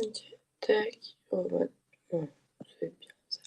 OK, tac. Oh bah, mmh, c'est bien ça.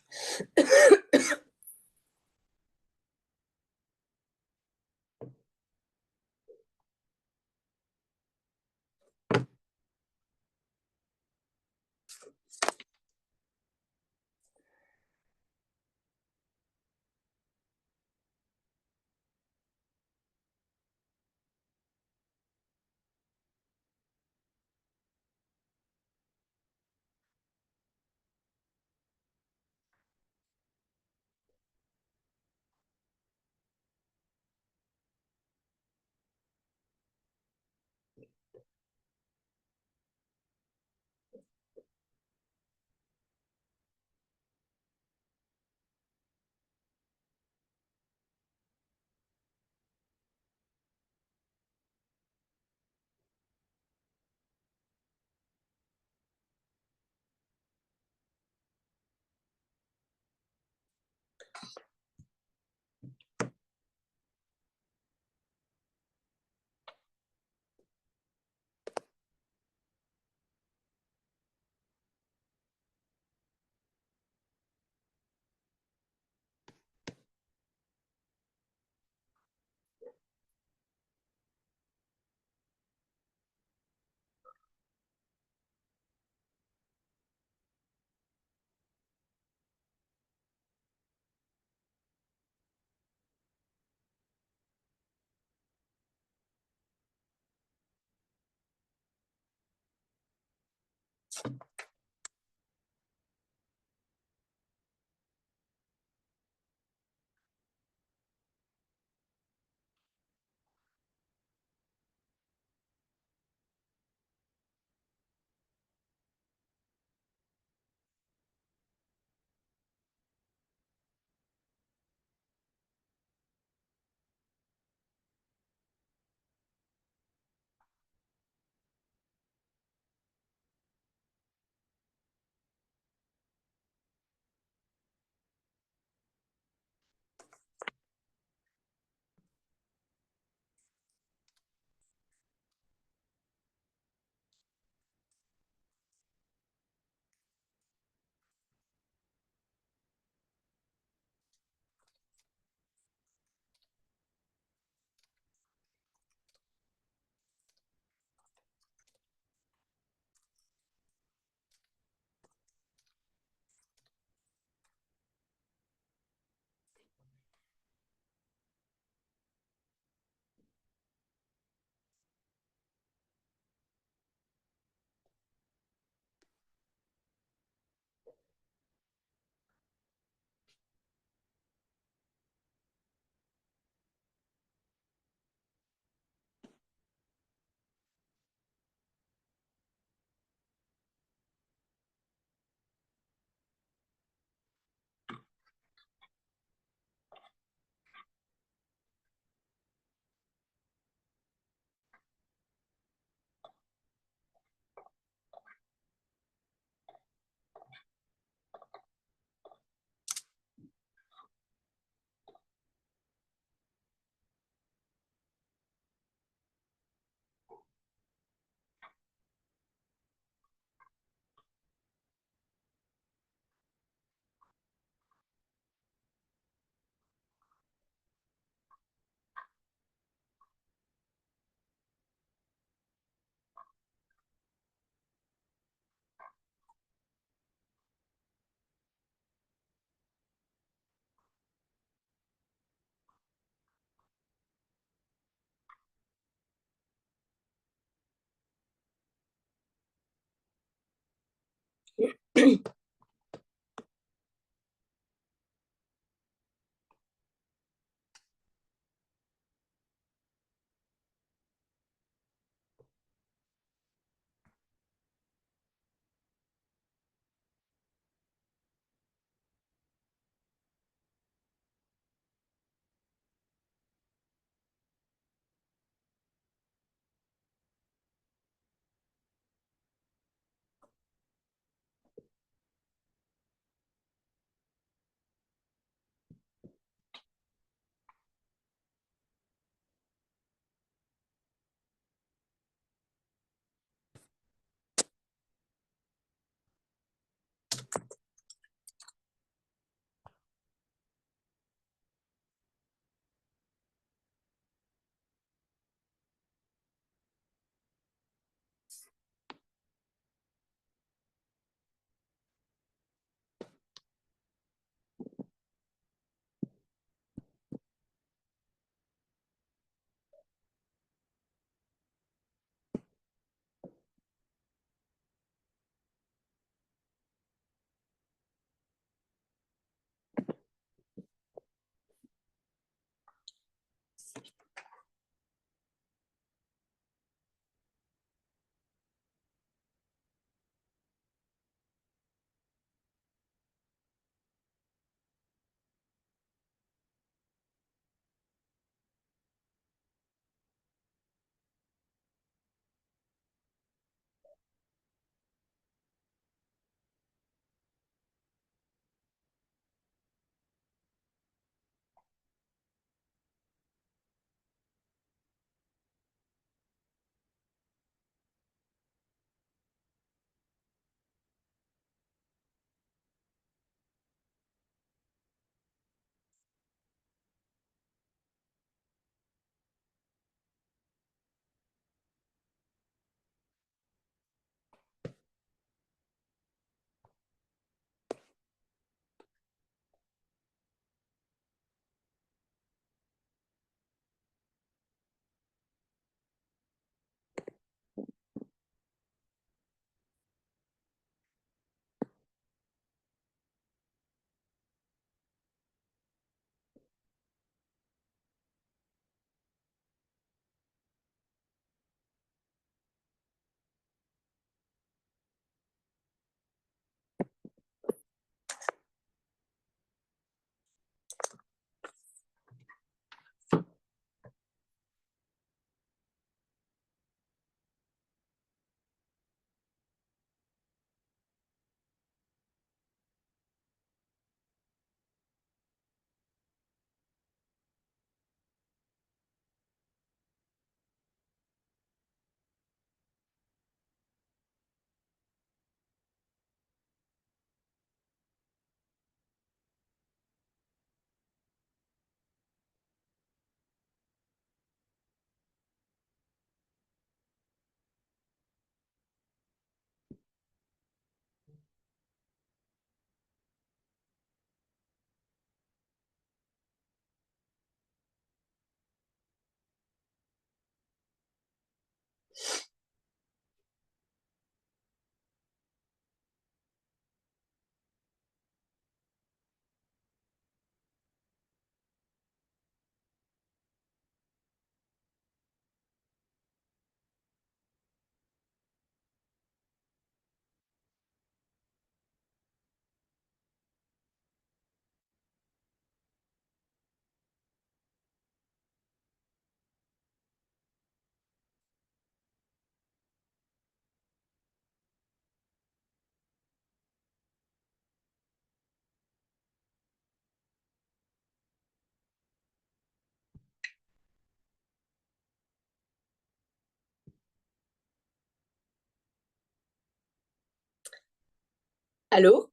Allô?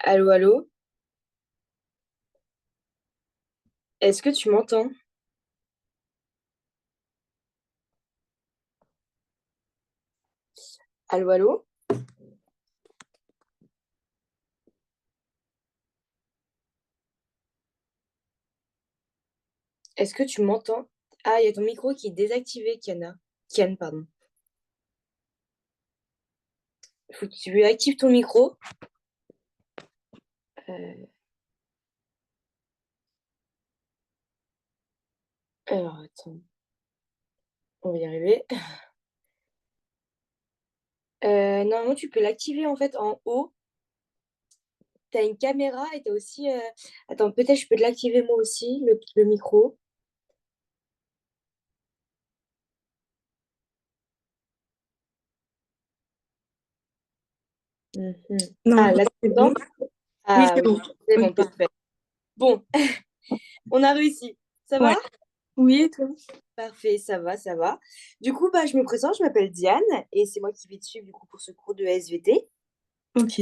Allô, allô? Est-ce que tu m'entends? Allô, allô? Est-ce que tu m'entends? Ah, il y a ton micro qui est désactivé, Kiana. Kian, pardon. Faut que tu actives ton micro. Euh, alors, attends. On va y arriver. Normalement, tu peux l'activer en fait en haut. Tu as une caméra et tu as aussi. Attends, peut-être je peux te l'activer moi aussi, le micro. Mhm. Non, Ah, là, tu c'est bon. m'entends? Oui, Ah c'est oui, bon. c'est bon, Ok. parfait. Bon, on a réussi. Ça va? Ouais. Oui, et toi? Parfait, ça va, ça va. Du coup, bah, je me présente, je m'appelle Diane et c'est moi qui vais te suivre du coup, pour ce cours de SVT. Ok.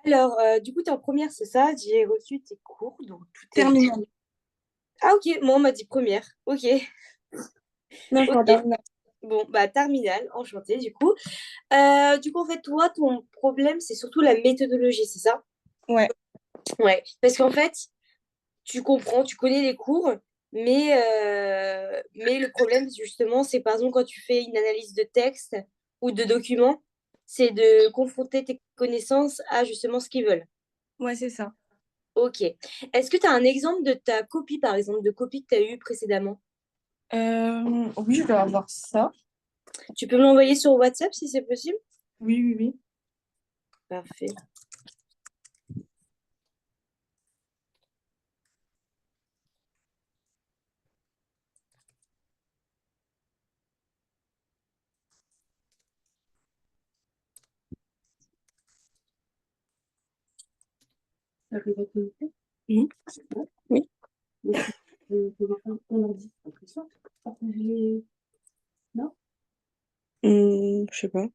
Alors, du coup, tu es en première, c'est ça? J'ai reçu tes cours, donc tout est bien. Terminal. Ah, ok, moi, on m'a dit première. Ok, Non, je ok. crois terminal. Bon, bah, terminale, enchantée, du coup. En fait, toi, ton problème, c'est surtout la méthodologie, c'est ça? Ouais. Ouais, parce qu'en fait, tu comprends, tu connais les cours, mais le problème, justement, c'est par exemple quand tu fais une analyse de texte ou de document, c'est de confronter tes connaissances à justement ce qu'ils veulent. Ouais, c'est ça. Ok. Est-ce que tu as un exemple de ta copie, par exemple, de copie que tu as eue précédemment? Oui, je dois avoir ça. Tu peux me l'envoyer sur WhatsApp si c'est possible? Oui, oui, oui. Parfait. Ça peut être noté. Mhm. Oui. Donc, on leur dit après ça. Partager les- Non? Je sais pas.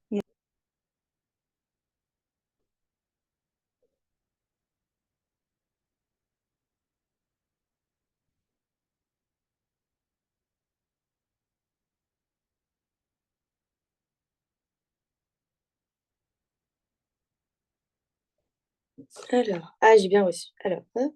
Alors, ah, j'ai bien reçu. Alors, hop.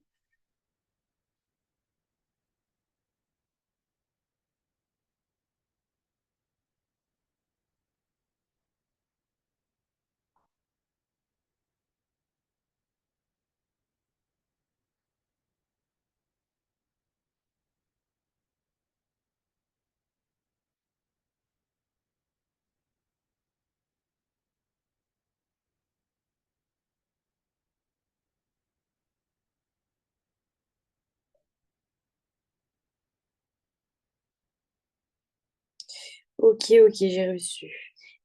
Ok, ok, j'ai reçu.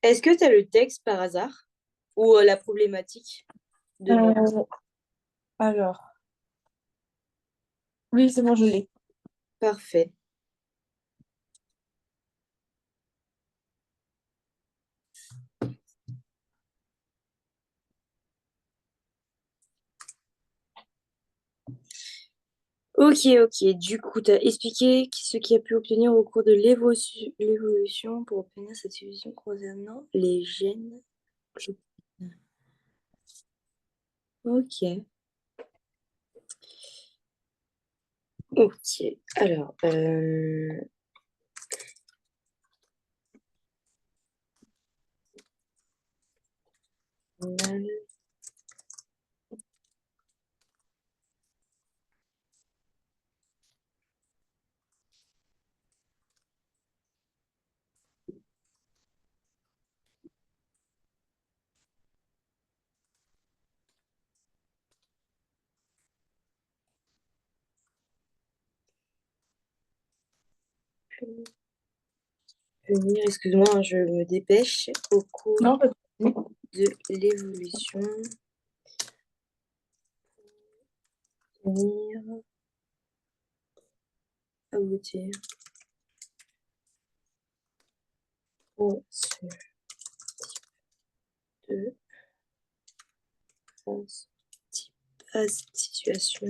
Est-ce que tu as le texte par hasard? Ou la problématique devant? Euh, alors. Oui, c'est bon, je l'ai. Parfait. Ok, ok. Du coup, tu as expliqué ce qui a pu obtenir au cours de l'évolution pour obtenir cette solution concernant les gènes. Ok. Ok. Alors, venir, excuse-moi, hein, je me dépêche. Au cours Non, pas de souci. de l'évolution, venir aboutir au situation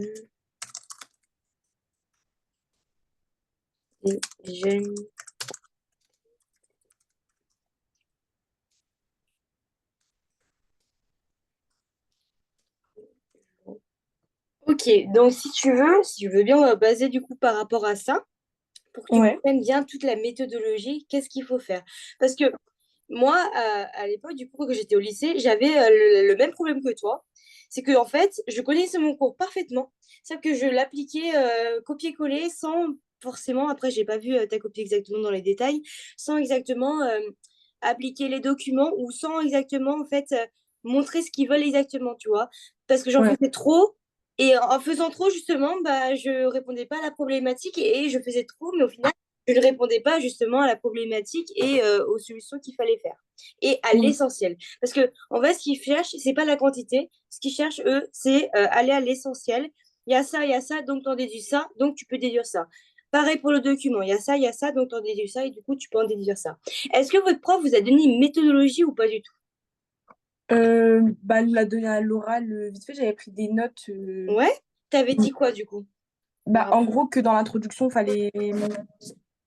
des jeunes. Ok, donc si tu veux bien, on va baser du coup par rapport à ça, pour que tu Ouais. comprennes bien toute la méthodologie, qu'est-ce qu'il faut faire. Parce que moi, à l'époque, du coup, quand j'étais au lycée, j'avais le même problème que toi. C'est que, en fait, je connaissais mon cours parfaitement, sauf que je l'appliquais copier-coller sans forcément, après, j'ai pas vu ta copie exactement dans les détails, sans exactement appliquer les documents ou sans exactement, en fait, montrer ce qu'ils veulent exactement, tu vois. Parce que j'en Ouais. faisais trop. Et en faisant trop, justement, bah, je répondais pas à la problématique et je faisais trop, mais au final, je ne répondais pas justement à la problématique et aux solutions qu'il fallait faire et à Mm. l'essentiel. Parce que en fait, ce qu'ils cherchent, c'est pas la quantité. Ce qu'ils cherchent, eux, c'est aller à l'essentiel. Il y a ça, donc tu en déduis ça, donc tu peux déduire ça. Pareil pour le document, il y a ça, donc tu en déduis ça, et du coup, tu peux en déduire ça. Est-ce que votre prof vous a donné une méthodologie ou pas du tout? Bah, elle nous l'a donné à l'oral, vite fait, j'avais pris des notes. Ouais? T'avais dit quoi du coup? Bah, en gros, que dans l'introduction, il fallait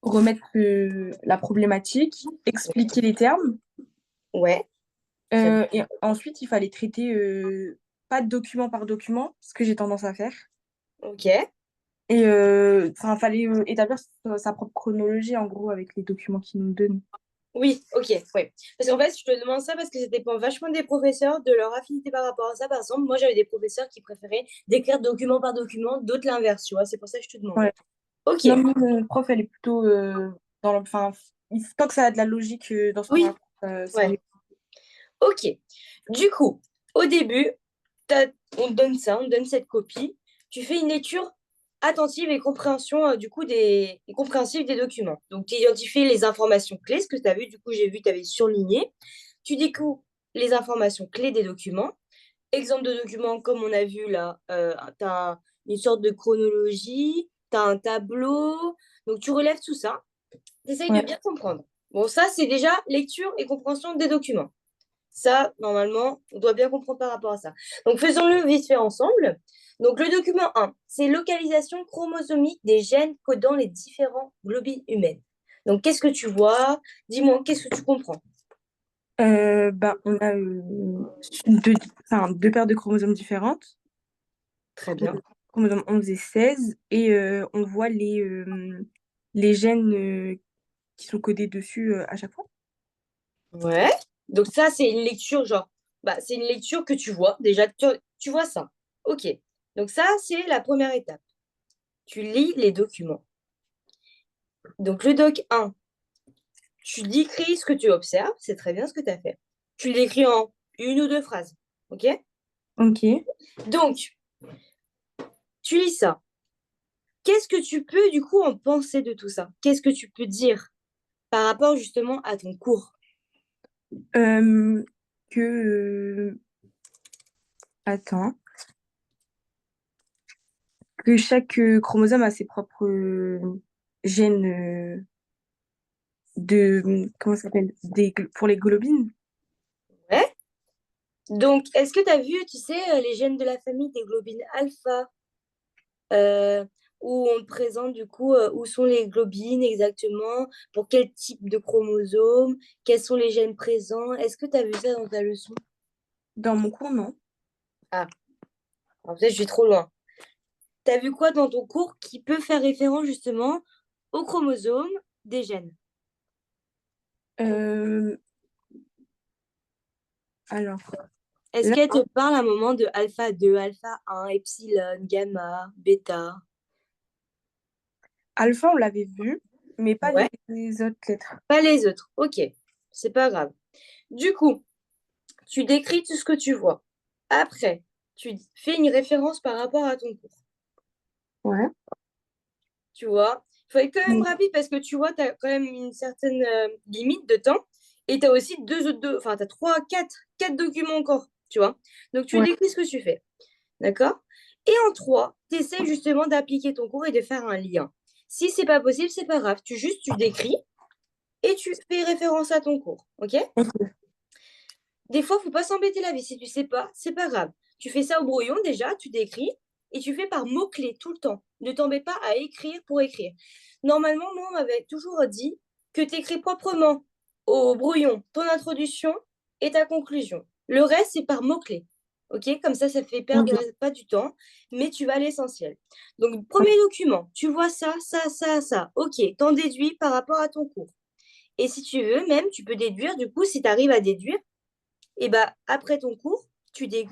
remettre la problématique, expliquer les termes, Ouais, très bien. et ensuite, il fallait traiter pas document par document, ce que j'ai tendance à faire. Ok. Et enfin, il fallait établir sa propre chronologie, en gros, avec les documents qu'ils nous donnent. Oui, ok, ouais. Parce qu'en fait, je te demande ça parce que ça dépend vachement des professeurs, de leur affinité par rapport à ça. Par exemple, moi, j'avais des professeurs qui préféraient d'écrire document par document, d'autres l'inverse, tu vois. C'est pour ça que je te demandais. Ouais. Ok, Non, mais mon prof, elle est plutôt enfin, tant que ça a de la logique dans ce qu'on oui, raconte, c'est ouais. mieux. Ok. Du coup, au début, on te donne ça, on te donne cette copie. Tu fais une lecture attentive et compréhension du coup et compréhensive des documents. Donc, tu identifies les informations clés, ce que tu as vu, du coup, j'ai vu, tu avais surligné. Tu découvres les informations clés des documents. Exemple de document, comme on a vu là, tu as une sorte de chronologie, tu as un tableau. Donc, tu relèves tout ça. Tu essayes de Ouais. bien comprendre. Bon, ça, c'est déjà lecture et compréhension des documents. Ça, normalement, on doit bien comprendre par rapport à ça. Donc, faisons-le vite fait ensemble. Donc, le document 1, c'est localisation chromosomique des gènes codant les différents globules humaines. Donc, qu'est-ce que tu vois? Dis-moi, qu'est-ce que tu comprends? Bah, on a deux, enfin, deux paires de chromosomes différentes, Très bien. chromosomes 11 et 16, et on voit les gènes qui sont codés dessus à chaque fois. Ouais. Donc, ça, c'est une lecture, genre, bah, c'est une lecture que tu vois. Déjà, tu vois ça. OK. Donc, ça, c'est la première étape. Tu lis les documents. Donc, le doc 1, tu décris ce que tu observes. C'est très bien ce que tu as fait. Tu l'écris en une ou deux phrases. OK? Ok. Donc, tu lis ça. Qu'est-ce que tu peux du coup en penser de tout ça? Qu'est-ce que tu peux dire par rapport justement à ton cours? Euh, que, attends, que chaque chromosome a ses propres gènes comment ça s'appelle? Pour les globines. Ouais. Donc, est-ce que tu as vu, tu sais, les gènes de la famille des globines alpha, euh, où on te présente du coup où sont les globines exactement, pour quel type de chromosome, quels sont les gènes présents? Est-ce que tu as vu ça dans ta leçon? Dans mon cours, non. Ah, alors peut-être je vais trop loin. Tu as vu quoi dans ton cours qui peut faire référence justement aux chromosomes des gènes? Euh, alors, Est-ce là, qu'elle te parle à un moment de alpha 2, alpha 1, epsilon, gamma, bêta? alpha, on l'avait vu, mais pas Ouais. les autres lettres. Pas les autres. Ok, c'est pas grave. Du coup, tu décris tout ce que tu vois. Après, tu fais une référence par rapport à ton cours. Ouais. Tu vois, il faut être quand même Mm. rapide parce que tu vois, tu as quand même une certaine limite de temps. Et tu as aussi enfin, tu as quatre documents encore. Tu vois, donc tu Ouais. décris ce que tu fais. D'accord? Et en trois, tu essaies justement d'appliquer ton cours et de faire un lien. Si c'est pas possible, c'est pas grave. Tu décris et tu fais référence à ton cours. OK? Ok. des fois, il ne faut pas s'embêter la vie. Si tu ne sais pas, c'est pas grave. Tu fais ça au brouillon déjà, tu décris et tu fais par mots-clés tout le temps. Ne t'embête pas à écrire pour écrire. Normalement, moi, on m'avait toujours dit que tu écris proprement au brouillon ton introduction et ta conclusion. Le reste, c'est par mots-clés. OK? Comme ça fait perdre Ok. pas du temps, mais tu vas à l'essentiel. Donc, premier document, tu vois ça, ça, ça, ça. OK, t'en déduis par rapport à ton cours. Et si tu veux, même, tu peux déduire, du coup, si tu arrives à déduire, et bah, après ton cours, tu dis,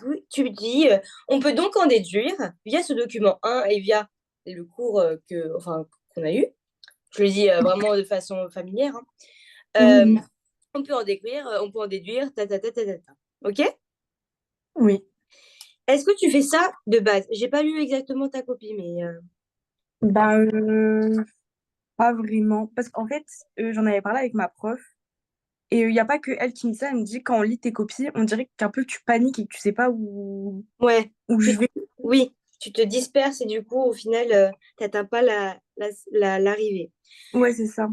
on peut donc en déduire via ce document 1 et via le cours qu'on a eu. Je le dis vraiment de façon familière, hein. Oui, Euh, oui. on peut en déduire, ta, ta, ta, ta, ta, ta. OK? Oui. Est-ce que tu fais ça de base? J'ai pas lu exactement ta copie, mais Bah, pas vraiment. Parce qu'en fait, j'en avais parlé avec ma prof. Et il n'y a pas que elle qui me dit ça. Elle me dit quand on lit tes copies, on dirait qu'un peu tu paniques et que tu sais pas ouais, où tu, jouer. oui, tu te disperses et du coup, au final, tu n'atteins pas l'arrivée. Ouais, c'est ça.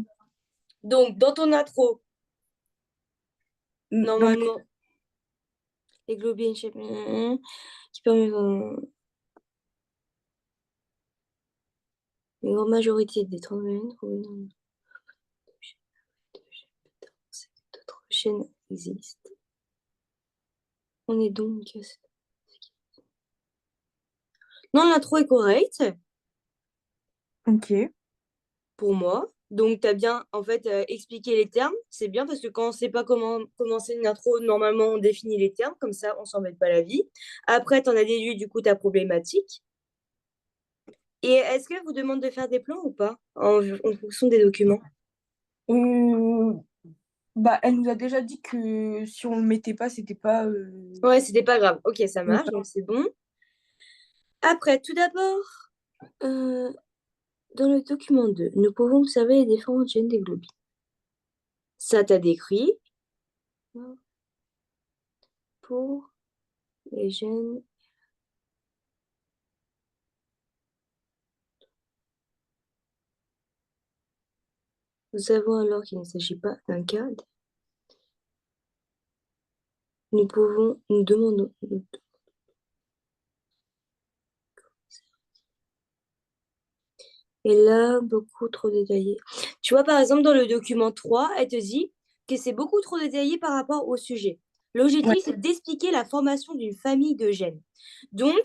Donc, dans ton intro, Dans le... normalement, les globines, je sais pas, qui permet une grande majorité des trombines, d'autres chaînes existent. On est donc. Non, l'intro est correcte Ok. pour moi. Donc, tu as bien en fait expliqué les termes. C'est bien parce que quand on ne sait pas comment commencer une intro, normalement, on définit les termes. Comme ça, on ne s'embête pas la vie. Après, tu en as déduit du coup ta problématique. Et est-ce qu'elle vous demande de faire des plans ou pas en fonction des documents? Euh, Bah, elle nous a déjà dit que si on le mettait pas, c'était pas. Ouais, c'était pas grave. Ok, ça Ouais. marche, donc c'est bon. Après, tout d'abord, euh, dans le document 2, nous pouvons observer les différentes chaînes des globules. Ça t'a décrit pour les gènes. Nous savons alors qu'il ne s'agit pas d'un cas. Nous demandons. Et là, beaucoup trop détaillé. Tu vois, par exemple, dans le document 3, elle te dit que c'est beaucoup trop détaillé par rapport au sujet. Ouais. L'objectif, c'est d'expliquer la formation d'une famille de gènes. Donc,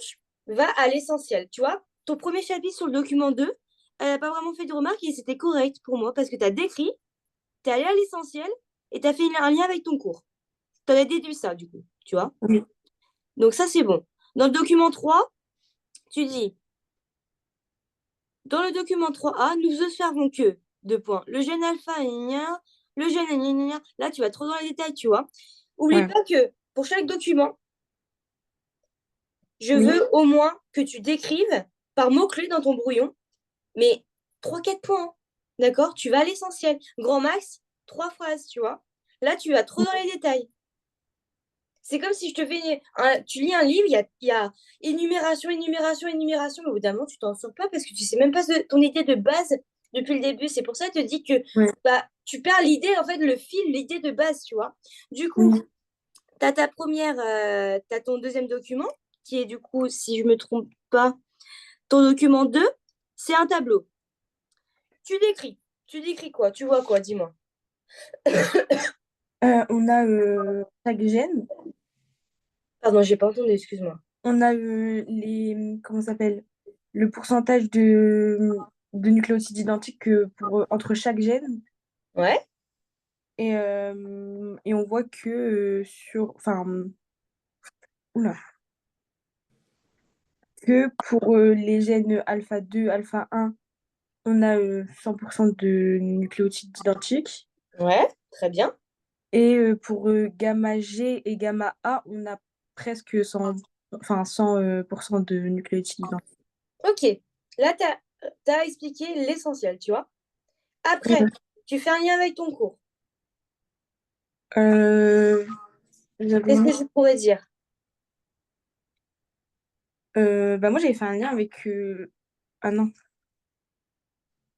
va à l'essentiel. Tu vois, ton premier chapitre sur le document 2, elle n'a pas vraiment fait de remarques et c'était correct pour moi parce que tu as décrit, tu es allé à l'essentiel et tu as fait un lien avec ton cours. Tu as déduit ça, du coup. Tu vois. Oui. Donc, ça, c'est bon. Dans le document 3, tu dis dans le document 3A, nous observons que, deux points, le gène alpha, le gène, là, tu vas trop dans les détails, tu vois. Oublie Ouais. pas que pour chaque document, je Oui. veux au moins que tu décrives par mots-clés dans ton brouillon, mais trois quatre points, hein. D'accord? Tu vas à l'essentiel. Grand max, trois phrases, tu vois. Là, tu vas trop dans les détails. C'est comme si je te fais tu lis un livre, il y a énumération, énumération, énumération, mais au bout d'un moment, tu t'en sors pas parce que tu sais même pas ton idée de base depuis le début. C'est pour ça que je te dis que Ouais. bah, tu perds l'idée, en fait, le fil, l'idée de base, tu vois. Du coup, Oui. tu as t'as ton deuxième document, qui est du coup, si je me trompe pas, ton document 2, c'est un tableau. Tu décris. Tu décris quoi? Tu vois quoi? Dis-moi. On a chaque gène. Pardon, j'ai pas entendu, excuse-moi. On a les. Comment ça s'appelle? Le pourcentage de nucléotides identiques entre chaque gène. Ouais? Et on voit que Enfin. Oula. Que pour les gènes alpha 2 alpha 1 on a 100% de nucléotides identiques. Ouais, très bien. Et pour gamma G et gamma A, on a presque 100, enfin 100% de nucléotides identiques. Ok, là, tu as expliqué l'essentiel, tu vois. Après, Mm. tu fais un lien avec ton cours. Euh, J'avais Qu'est-ce mis. que je pourrais dire? Bah moi, j'avais fait un lien avec. Ah non,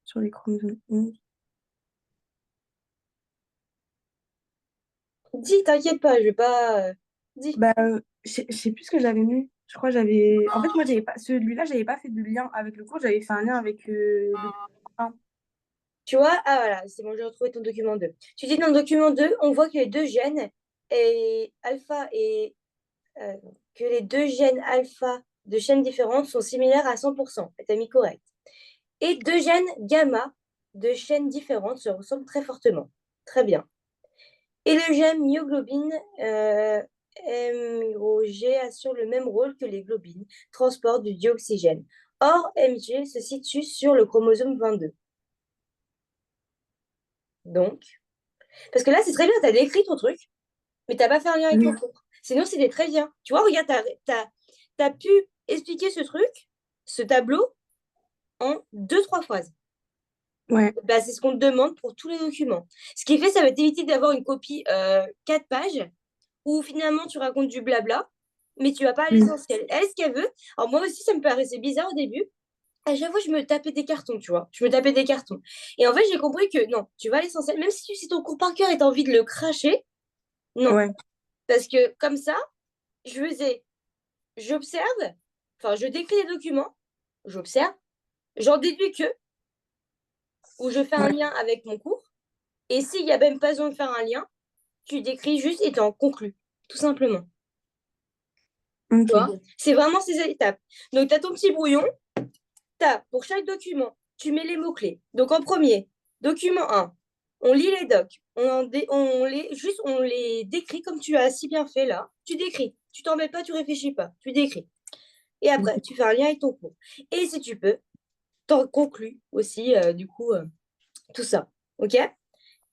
sur les chromosomes 11. Dis, t'inquiète pas, je vais pas. Dis. Bah, je sais plus ce que j'avais mis. Je crois que j'avais. En fait, moi, j'avais pas. Celui-là, j'avais pas fait de lien avec le cours, j'avais fait un lien avec le. Un. Tu vois, ah voilà, c'est bon, j'ai retrouvé ton document 2. Tu dis dans le document 2, on voit que les deux gènes et alpha et euh, que les deux gènes alpha de chaînes différentes sont similaires à 100%. Tu as mis correct. Et deux gènes gamma de chaînes différentes se ressemblent très fortement. Très bien. Et le gène myoglobine MG assure le même rôle que les globines, transport du dioxygène. Or, MG se situe sur le chromosome 22. Donc, parce que là, c'est très bien, tu as décrit ton truc, mais tu n'as pas fait un lien avec ton Oui, cours. Sinon, c'était très bien. Tu vois, regarde, tu as pu expliquer ce truc, ce tableau, en deux, trois phrases. ouais. Bah, c'est ce qu'on te demande pour tous les documents. Ce qui fait, ça va t'éviter d'avoir une copie 4 pages où finalement tu racontes du blabla, mais tu vas pas à Oui. l'essentiel. Elle, ce qu'elle veut, alors moi aussi, ça me paraissait bizarre au début. À chaque fois, je me tapais des cartons, tu vois. Je me tapais des cartons. Et en fait, j'ai compris que non, tu vas à l'essentiel. Même si tu sais ton cours par cœur et tu as envie de le cracher, non. Ouais. Parce que comme ça, je faisais, j'observe, enfin, je décris les documents, j'observe, j'en déduis que, ou je fais un Ouais. lien avec mon cours. Et s'il n'y a même pas besoin de faire un lien, tu décris juste et tu en conclus, tout simplement. Tu vois, Ok. c'est vraiment ces étapes. Donc, tu as ton petit brouillon, tu as pour chaque document, tu mets les mots-clés. Donc, en premier, document 1, on lit les docs, on les décrit comme tu as si bien fait là. Tu décris, tu t'embêtes pas, tu réfléchis pas, tu décris. Et après, tu fais un lien avec ton cours. Et si tu peux, t'en conclus aussi, tout ça. OK?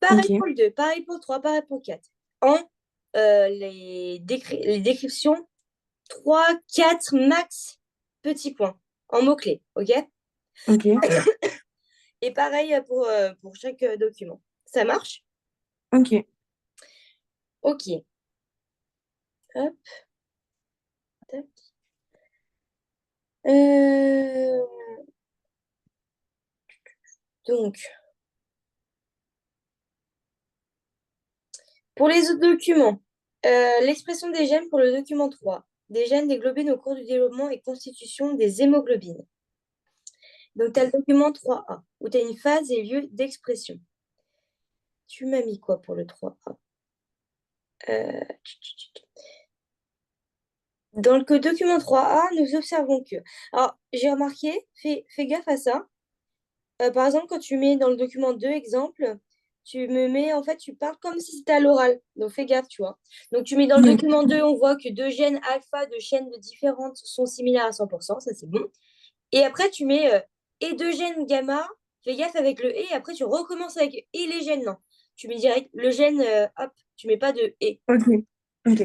Pareil Ok. pour le 2, pareil pour le 3, pareil pour le 4. En les descriptions 3, 4 max petits points en mots-clés. OK? Ok. Et pareil pour chaque document. Ça marche? Ok. OK. Hop, tac. Euh, donc, pour les autres documents, l'expression des gènes pour le document 3. Des gènes, des globines au cours du développement et constitution des hémoglobines. Donc, tu as le document 3A, où tu as une phase et lieu d'expression. Tu m'as mis quoi pour le 3A? Dans le document 3A, nous observons que. Alors, j'ai remarqué, fais gaffe à ça. Par exemple, quand tu mets dans le document 2, exemple, tu me mets, en fait, tu parles comme si c'était à l'oral. Donc, fais gaffe, tu vois. Donc, tu mets dans le Oui. document 2, on voit que deux gènes alpha de chaînes différentes sont similaires à 100%, ça c'est bon. Et après, tu mets et deux gènes gamma, fais gaffe avec le et après, tu recommences avec et les gènes, non. Tu mets direct le gène, hop, tu mets pas de et. Ok. Ok.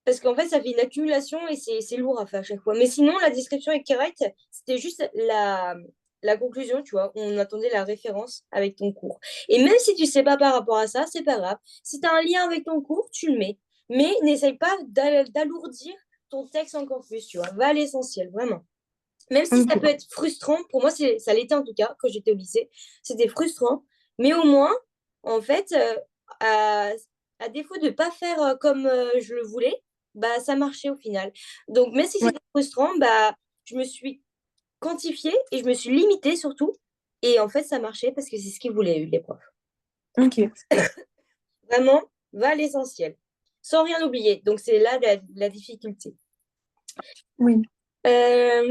Parce qu'en fait, ça fait une accumulation et c'est lourd à faire à chaque fois. Mais sinon, la description est correcte. C'était juste la conclusion, tu vois. On attendait la référence avec ton cours. Et même si tu sais pas par rapport à ça, c'est pas grave. Si tu as un lien avec ton cours, tu le mets. Mais n'essaye pas d'alourdir ton texte encore plus, tu vois. Va à l'essentiel, vraiment. Même si ça peut Ok. être frustrant, pour moi, ça l'était en tout cas quand j'étais au lycée. C'était frustrant. Mais au moins, en fait, à, à défaut de ne pas faire comme je le voulais, bah, ça marchait au final. Donc, même si Ouais. c'était frustrant, bah, je me suis quantifiée et je me suis limitée surtout. Et en fait, ça marchait parce que c'est ce qu'ils voulaient, les profs. Ok. Vraiment, va à l'essentiel, sans rien oublier. Donc, c'est là la difficulté. Oui.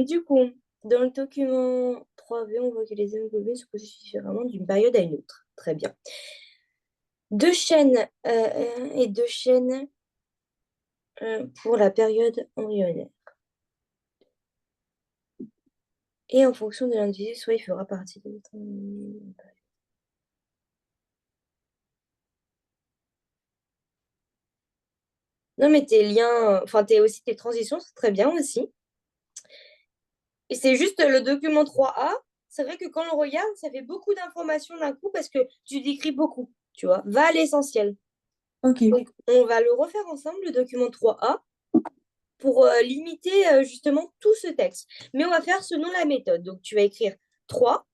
Du coup, dans le document 3V, on voit que les hémoglobines se constituent différemment d'une période à une autre. Très bien. Deux chaînes et deux chaînes pour la période embryonnaire. Et en fonction de l'individu, soit il fera partie de l'autre. Non, mais tes liens, enfin, aussi tes transitions, c'est très bien aussi. Et c'est juste le document 3A. C'est vrai que quand on le regarde, ça fait beaucoup d'informations d'un coup parce que tu décris beaucoup, tu vois. Va à l'essentiel. Ok. Donc, on va le refaire ensemble, le document 3A, pour limiter justement tout ce texte. Mais on va faire selon la méthode. Donc, tu vas écrire 3.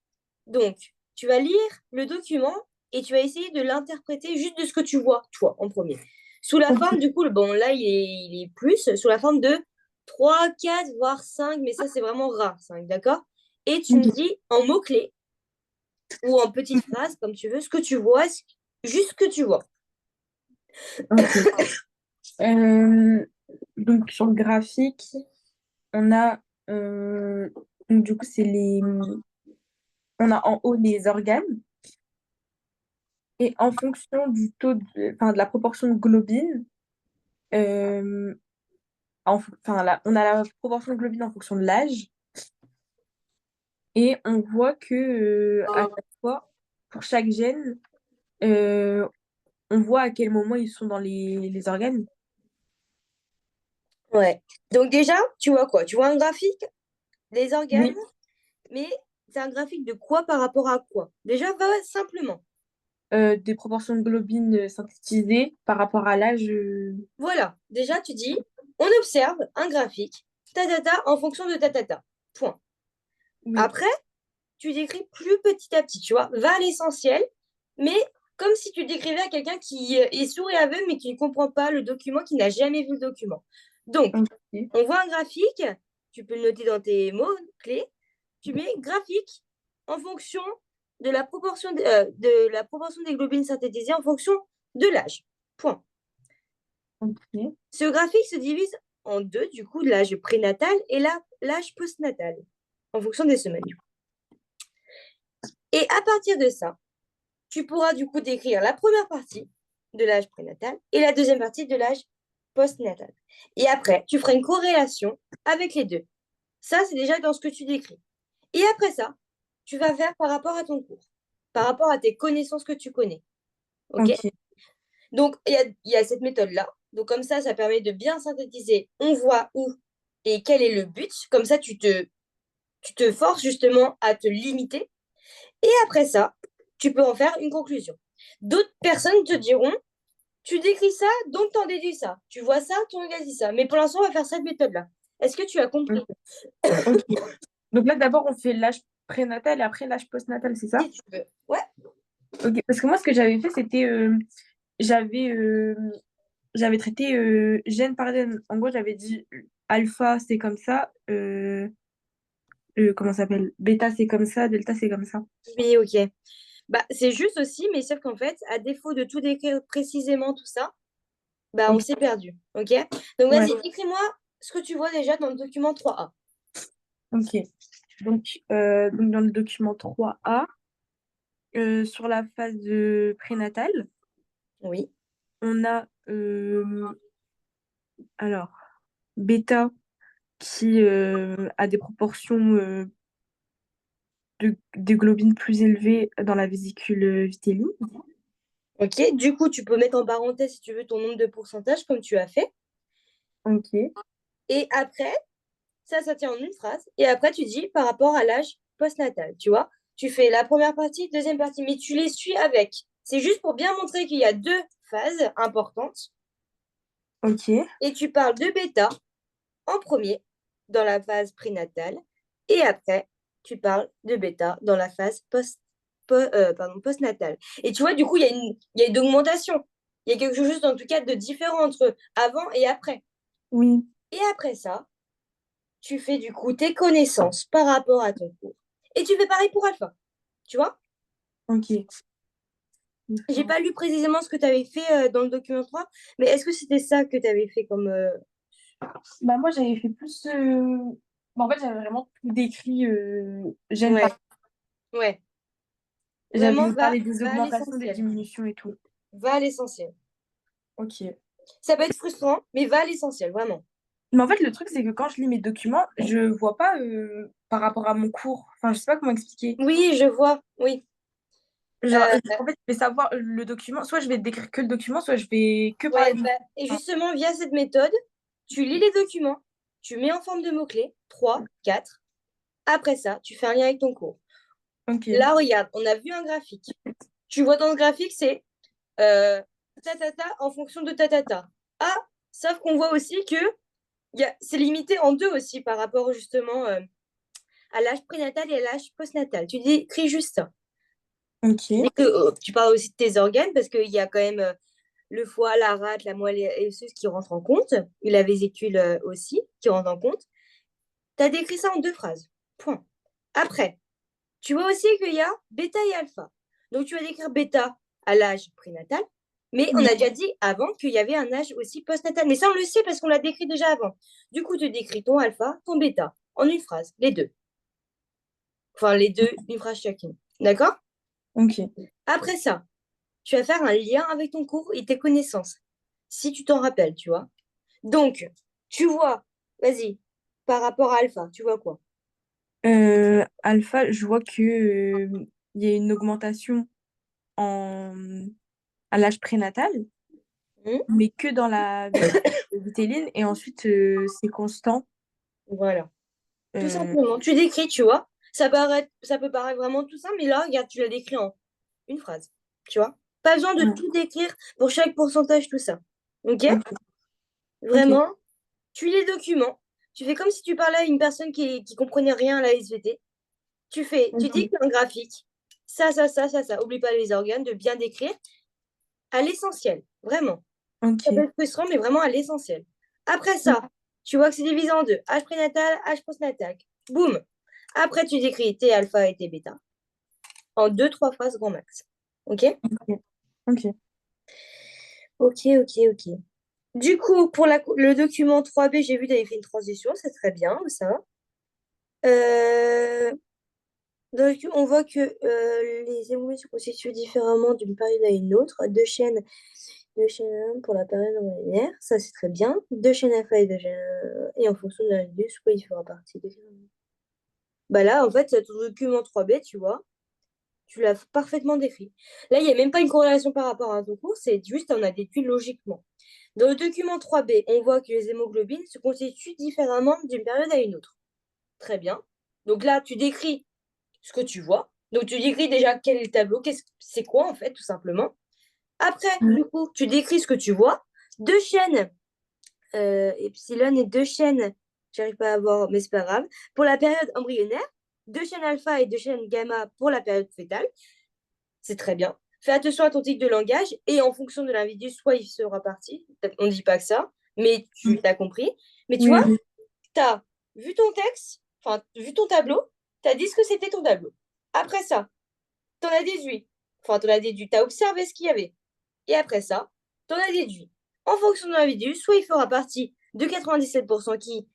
Donc, tu vas lire le document et tu vas essayer de l'interpréter juste de ce que tu vois, toi, en premier. Sous la forme, du coup, bon, là, il est plus, sous la forme de 3, 4, voire 5, mais ça, c'est vraiment rare, 5, d'accord? Et tu me dis en mots-clés ou en petites phrases, comme tu veux, ce que tu vois, juste ce que tu vois. Ok. Euh, donc, sur le graphique, on a, donc, du coup, on a en haut les organes. Et en fonction du taux enfin, de la proportion de globine, euh, on a la proportion de globine en fonction de l'âge. Et on voit que à chaque fois, pour chaque gène, euh, on voit à quel moment ils sont dans les organes. Ouais. Donc déjà, tu vois quoi? Tu vois un graphique des organes, Oui. mais c'est un graphique de quoi par rapport à quoi? Déjà, va simplement. Des proportions de globine synthétisées par rapport à l'âge. Voilà. Déjà, tu dis, on observe un graphique, en fonction de Point. Oui. Après, tu décris plus petit à petit, tu vois. Va à l'essentiel, mais comme si tu décrivais à quelqu'un qui est sourd et aveugle, mais qui ne comprend pas le document, qui n'a jamais vu le document. Donc, Ok. on voit un graphique, tu peux le noter dans tes mots-clés, tu mets graphique en fonction de la proportion des globines synthétisées en fonction de l'âge. Point. Ok. Ce graphique se divise en deux, du coup, l'âge prénatal et l'âge postnatal, en fonction des semaines. Et à partir de ça, tu pourras du coup décrire la première partie de l'âge prénatal et la deuxième partie de l'âge postnatal. Et après, tu feras une corrélation avec les deux. Ça, c'est déjà dans ce que tu décris. Et après ça, tu vas faire par rapport à ton cours, par rapport à tes connaissances que tu connais. OK? Ok. Donc, il y a cette méthode-là. Donc, comme ça permet de bien synthétiser. On voit où et quel est le but. Comme ça, tu te forces justement à te limiter. Et après ça, tu peux en faire une conclusion. D'autres personnes te diront, tu décris ça, donc t'en déduis ça. Tu vois ça, tu en dit ça. Mais pour l'instant, on va faire cette méthode-là. Est-ce que tu as compris? Ok. Donc là, d'abord, on fait l'âge prénatal et après l'âge postnatal, c'est ça? Si tu veux. Ouais. Ok. Parce que moi, ce que j'avais fait, c'était j'avais euh, j'avais traité gène par gène. En gros, j'avais dit alpha, c'est comme ça. Comment ça s'appelle? Bêta, c'est comme ça. Delta, c'est comme ça. Oui, ok. Bah, c'est juste aussi, mais sauf qu'en fait, à défaut de tout décrire précisément tout ça, bah, on Ok. s'est perdu. Ok? Donc, Ouais. vas-y, écris-moi ce que tu vois déjà dans le document 3A. Ok. Donc dans le document 3A, sur la phase prénatale, Oui. on a alors bêta qui a des proportions de globines plus élevées dans la vésicule vitelline. Ok. Du coup, tu peux mettre en parenthèse si tu veux ton nombre de pourcentage, comme tu as fait. Ok. Et après, ça tient en une phrase. Et après, tu dis par rapport à l'âge postnatal, tu vois. Tu fais la première partie, deuxième partie, mais tu les suis avec. C'est juste pour bien montrer qu'il y a deux phases importantes. Ok. Et tu parles de bêta en premier dans la phase prénatale. Et après, tu parles de bêta dans la phase postnatale. Et tu vois, du coup, il y a une augmentation. Il y a quelque chose, en tout cas, de différent entre avant et après. Oui. Et après ça, tu fais du coup tes connaissances par rapport à ton cours. Et tu fais pareil pour alpha. Tu vois? Ok. J'ai pas lu précisément ce que tu avais fait dans le document 3, mais est-ce que c'était ça que tu avais fait comme. Bah moi j'avais fait plus bah, en fait j'avais vraiment tout décrit gène Ouais, par ouais. Vraiment, j'avais parlé des va à augmentations, des l'essentiel. diminutions et tout. Va à l'essentiel. Ok. Ça peut être frustrant, mais va à l'essentiel, vraiment. Mais en fait le truc c'est que quand je lis mes documents, je vois pas par rapport à mon cours. Enfin je sais pas comment expliquer. Oui, je vois, oui. Genre Euh, en fait je vais savoir le document, soit je vais décrire que le document, soit je vais que parler ouais, de mon bah, cours. et justement, via cette méthode, tu lis les documents, tu mets en forme de mots-clés, 3, 4. Après ça, tu fais un lien avec ton cours. Ok. Là, regarde, on a vu un graphique. Tu vois dans le graphique, c'est euh, en fonction de Ah, sauf qu'on voit aussi que c'est limité en deux aussi par rapport justement à l'âge prénatal et à l'âge postnatal. Tu décris juste ça. Ok. Et que, tu parles aussi de tes organes parce qu'il y a quand même le foie, la rate, la moelle osseuse qui rentrent en compte, et la vésicule aussi qui rentre en compte. Tu as décrit ça en 2 phrases. Point. Après, tu vois aussi qu'il y a bêta et alpha. Donc, tu vas décrire bêta à l'âge prénatal, mais on Oui. a déjà dit avant qu'il y avait un âge aussi postnatal. Mais ça, on le sait parce qu'on l'a décrit déjà avant. Du coup, tu décris ton alpha, ton bêta, en une phrase, les deux. Enfin, les deux, une phrase chacune. D'accord? Ok. Après ça, tu vas faire un lien avec ton cours et tes connaissances, si tu t'en rappelles, tu vois. Donc, tu vois, vas-y, par rapport à alpha, tu vois quoi? Alpha, je vois que il y a une augmentation en... à l'âge prénatal, Hmm. mais que dans la vitéline, et ensuite c'est constant. Voilà. Tout Euh, simplement. Tu décris, tu vois. Ça peut paraître vraiment tout simple, mais là, regarde, tu l'as décrit en une phrase. Tu vois. Pas besoin de ouais. tout décrire pour chaque pourcentage, tout ça. OK? Ok. Ok. Vraiment, tu lis les documents. Tu fais comme si tu parlais à une personne qui comprenait rien à la SVT. Tu dis Ok. que un graphique. Ça. Oublie pas les organes, de bien décrire à l'essentiel. Vraiment. Ça peut Ok. être frustrant, mais vraiment à l'essentiel. Après ça, tu vois que c'est divisé en deux. Âge prénatal, âge postnatal. Boum. Après, tu décris T alpha et T bêta en 2, 3 phrases grand max. OK? Ok. Ok. Ok. Du coup, pour le document 3B, j'ai vu que tu avais fait une transition, c'est très bien, ça. Euh, donc, on voit que les émotions se constituent différemment d'une période à une autre. Deux chaînes pour la période linéaire, ça c'est très bien. Deux chaînes alpha et deux chaînes et en fonction de l'indice, quoi, il fera partie de... Bah là, en fait, ton document 3B, tu vois, tu l'as parfaitement décrit. Là, il n'y a même pas une corrélation par rapport à un concours, c'est juste on a déduit logiquement. Dans le document 3B, on voit que les hémoglobines se constituent différemment d'une période à une autre. Très bien. Donc là, tu décris ce que tu vois. Donc tu décris déjà quel est le tableau, c'est quoi en fait, tout simplement. Après, du coup, tu décris ce que tu vois. Deux chaînes epsilon et deux chaînes, j'arrive pas à voir, mais c'est pas grave. Pour la période embryonnaire, deux chaînes alpha et deux chaînes gamma pour la période fétale. C'est très bien. Fais attention à ton tic de langage et en fonction de l'individu, soit il sera parti. On ne dit pas que ça, mais tu as compris. Mais tu Oui, vois, oui. tu as vu ton texte, enfin, vu ton tableau, tu as dit ce que c'était ton tableau. Après ça, tu en as déduit. Enfin, tu en as déduit, tu as observé ce qu'il y avait. Et après ça, tu en as déduit. En fonction de l'individu, soit il fera partie de 97% qui,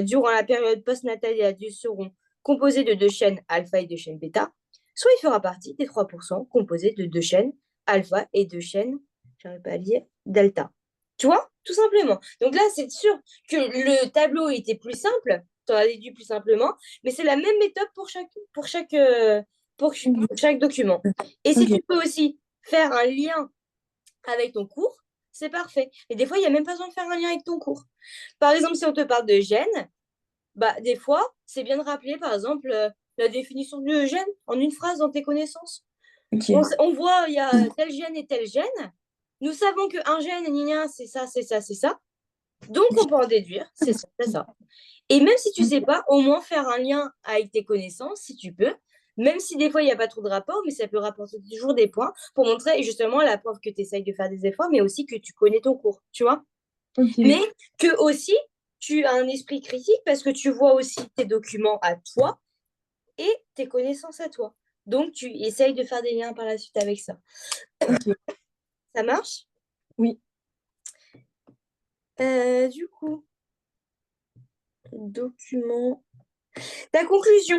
durant la période postnatale et adulte, seront composés de deux chaînes alpha et deux chaînes bêta, soit il fera partie des 3% composés de deux chaînes alpha et deux chaînes, j'arrive pas à lire, delta. Tu vois, tout simplement. Donc là, c'est sûr que le tableau était plus simple, tu en as déduit plus simplement, mais c'est la même méthode pour chaque document. Et si Ok. tu peux aussi faire un lien avec ton cours, c'est parfait. Et des fois, il n'y a même pas besoin de faire un lien avec ton cours. Par exemple, si on te parle de gènes, bah, des fois, c'est bien de rappeler, par exemple, la définition du gène en une phrase dans tes connaissances. Ok. On voit, il y a tel gène et tel gène. Nous savons qu'un gène, c'est ça, c'est ça, c'est ça. Donc, on peut en déduire, c'est ça, c'est ça. Et même si tu sais pas, au moins faire un lien avec tes connaissances, si tu peux, même si des fois il n'y a pas trop de rapport, mais ça peut rapporter toujours des points pour montrer justement à la preuve que tu essayes de faire des efforts, mais aussi que tu connais ton cours, tu vois. Mais Ok. que aussi tu as un esprit critique parce que tu vois aussi tes documents à toi et tes connaissances à toi. Donc tu essayes de faire des liens par la suite avec ça. Ok. Ça marche? Oui. Du coup, document. Ta conclusion.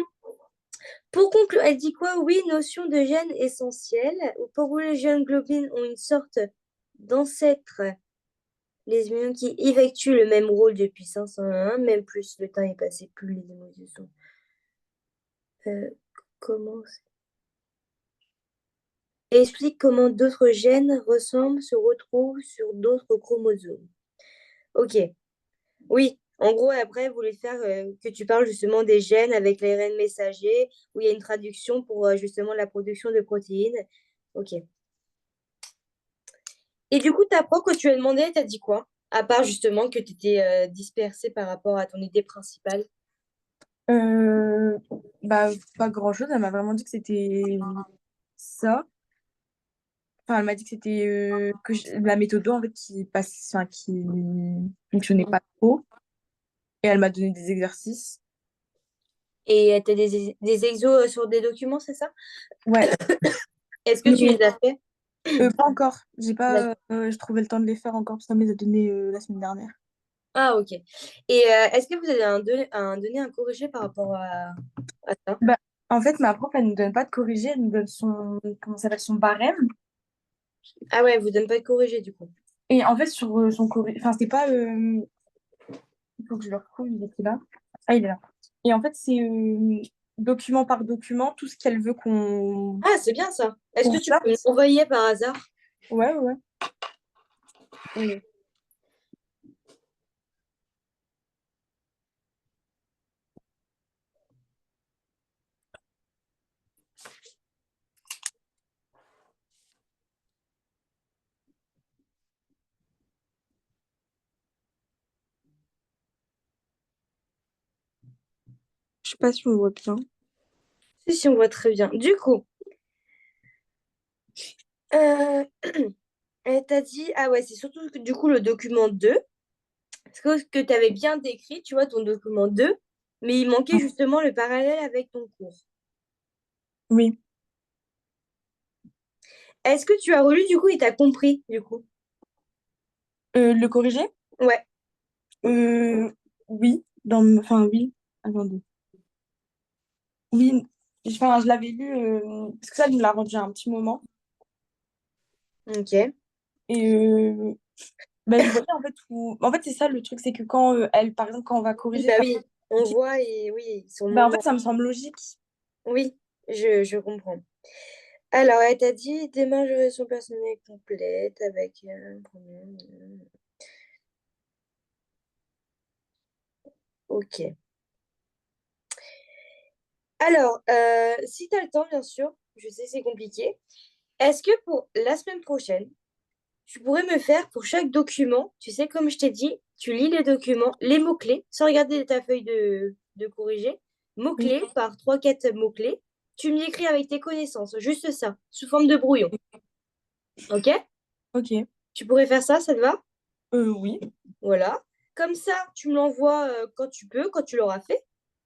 Pour conclure, elle dit quoi? Oui, notion de gène essentielle. Pour les jeunes globines ont une sorte d'ancêtre, les humains qui effectuent le même rôle depuis 501, même plus le temps est passé, plus les émotions sont. Euh, comment explique comment d'autres gènes ressemblent, se retrouvent sur d'autres chromosomes. Ok, oui. En gros, après, vous voulez faire que tu parles justement des gènes avec l'ARN messager, où il y a une traduction pour justement la production de protéines. Ok. Et du coup, ta prof, quand tu as demandé, elle t'a dit quoi? À part justement que tu étais dispersée par rapport à ton idée principale. Euh, Bah, pas grand-chose. Elle m'a vraiment dit que c'était ça. Enfin, elle m'a dit que c'était la méthode 2, en fait, qui fonctionnait pas trop. Et elle m'a donné des exercices. Et tu as des exos sur des documents, c'est ça? Ouais, Est-ce que tu mais les as fait? pas encore. D'accord. Je trouvais le temps de les faire encore, parce que ça me les a donnés la semaine dernière. Ah, ok. Et est-ce que vous avez donné un corrigé par rapport à ça? Bah, en fait, ma prof, elle nous donne pas de corriger, elle nous donne comment ça s'appelle, son barème. Ah ouais, vous donne pas de corrigé du coup. Et en fait, sur son corrigé, enfin, c'est pas, il faut que je le retrouve, il était là. Ah, il est là. Et en fait, c'est document par document, tout ce qu'elle veut Ah, c'est bien ça. Est-ce qu'on que tu peux sorte. l'envoyer par hasard? Ouais, ouais. Je sais pas si on voit bien. Si, si, on voit très bien. Du coup, euh, elle t'a dit, ah ouais, c'est surtout que, du coup le document 2 parce que tu avais bien décrit, tu vois, ton document 2 mais il manquait justement le parallèle avec ton cours. Oui. Est-ce que tu as relu du coup et t'as compris du coup? Le corriger? Ouais. Oui. Enfin, oui. Attendez. Oui. Enfin, je l'avais lu, parce que ça, elle nous l'a rendu il y a un petit moment. Ok. Et ben, je voyais en fait où. En fait, c'est ça le truc, c'est que quand elle, par exemple, quand on va Oui, corriger bah ça, oui, on voit et oui, ils sont ben, en moins. fait, ça me semble logique. Oui, je comprends. Alors, elle t'a dit démarche de gestion personnelle complète avec Ok. Alors, si tu as le temps, bien sûr, je sais c'est compliqué. Est-ce que pour la semaine prochaine, tu pourrais me faire pour chaque document, tu sais, comme je t'ai dit, tu lis les documents, les mots-clés, sans regarder ta feuille de corriger, Oui. mots-clés par trois 4 mots-clés. Tu me l'écris avec tes connaissances, juste ça, sous forme de brouillon. Ok? Ok. Tu pourrais faire ça, ça te va? Oui. Voilà. Comme ça, tu me l'envoies quand tu peux, quand tu l'auras fait.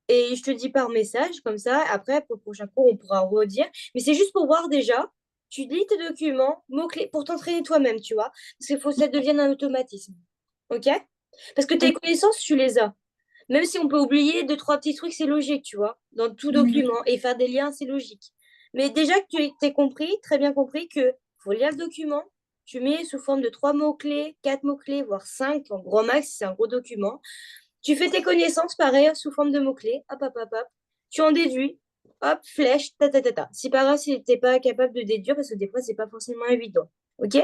Et je te dis par message, comme ça, après, pour le prochain cours, on pourra redire. Mais c'est juste pour voir déjà, tu lis tes documents, mots-clés, pour t'entraîner toi-même, tu vois. Parce qu'il faut que ça devienne un automatisme. OK? Parce que tes Ok. connaissances, tu les as. Même si on peut oublier deux, trois petits trucs, c'est logique, tu vois, dans tout Oui. document. Et faire des liens, c'est logique. Mais déjà que tu t'es compris, très bien compris, que faut lire le document, tu mets sous forme de trois mots-clés, quatre mots-clés, voire cinq, en gros max, si c'est un gros document. Tu fais tes connaissances, pareil, sous forme de mots-clés, hop, hop, hop, hop. Tu en déduis, hop, flèche, ta, ta, ta, ta. Si par exemple, si t'es pas capable de déduire, parce que des fois, c'est pas forcément évident. OK?